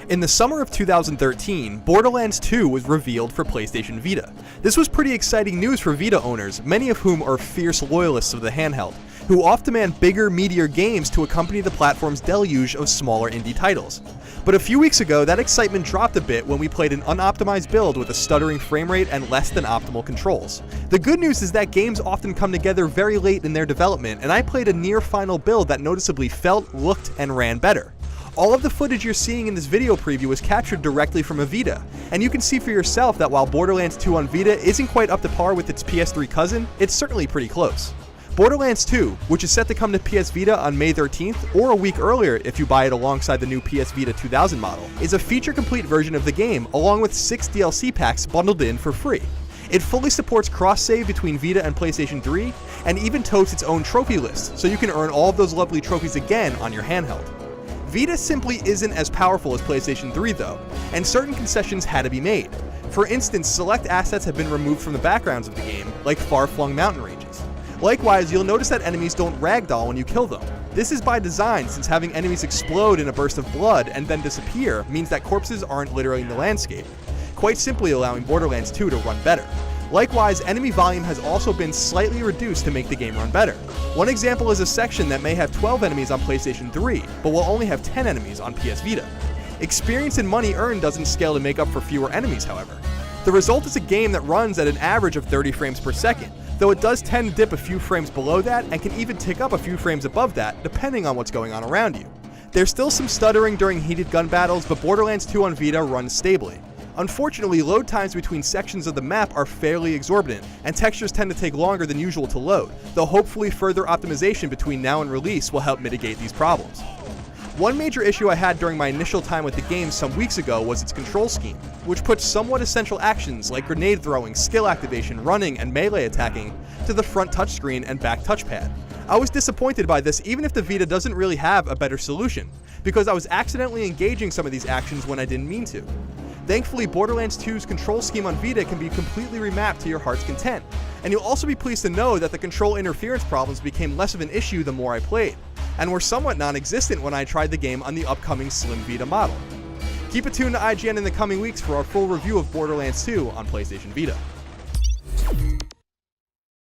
In the summer of 2013, Borderlands 2 was revealed for PlayStation Vita. This was pretty exciting news for Vita owners, many of whom are fierce loyalists of the handheld, who often demand bigger, meatier games to accompany the platform's deluge of smaller indie titles. But a few weeks ago, that excitement dropped a bit when we played an unoptimized build with a stuttering frame rate and less than optimal controls. The good news is that games often come together very late in their development, and I played a near-final build that noticeably felt, looked, and ran better. All of the footage you're seeing in this video preview was captured directly from a Vita, and you can see for yourself that while Borderlands 2 on Vita isn't quite up to par with its PS3 cousin, it's certainly pretty close. Borderlands 2, which is set to come to PS Vita on May 13th, or a week earlier if you buy it alongside the new PS Vita 2000 model, is a feature-complete version of the game along with 6 DLC packs bundled in for free. It fully supports cross-save between Vita and PlayStation 3, and even totes its own trophy list, so you can earn all of those lovely trophies again on your handheld. Vita simply isn't as powerful as PlayStation 3 though, and certain concessions had to be made. For instance, select assets have been removed from the backgrounds of the game, like far-flung mountain ranges. Likewise, you'll notice that enemies don't ragdoll when you kill them. This is by design, since having enemies explode in a burst of blood and then disappear means that corpses aren't littering the landscape, quite simply allowing Borderlands 2 to run better. Likewise, enemy volume has also been slightly reduced to make the game run better. One example is a section that may have 12 enemies on PlayStation 3, but will only have 10 enemies on PS Vita. Experience and money earned doesn't scale to make up for fewer enemies, however. The result is a game that runs at an average of 30 frames per second, though it does tend to dip a few frames below that and can even tick up a few frames above that, depending on what's going on around you. There's still some stuttering during heated gun battles, but Borderlands 2 on Vita runs stably. Unfortunately, load times between sections of the map are fairly exorbitant, and textures tend to take longer than usual to load, though hopefully further optimization between now and release will help mitigate these problems. One major issue I had during my initial time with the game some weeks ago was its control scheme, which puts somewhat essential actions like grenade throwing, skill activation, running, and melee attacking to the front touchscreen and back touchpad. I was disappointed by this even if the Vita doesn't really have a better solution, because I was accidentally engaging some of these actions when I didn't mean to. Thankfully, Borderlands 2's control scheme on Vita can be completely remapped to your heart's content, and you'll also be pleased to know that the control interference problems became less of an issue the more I played, and were somewhat non-existent when I tried the game on the upcoming Slim Vita model. Keep it tuned to IGN in the coming weeks for our full review of Borderlands 2 on PlayStation Vita.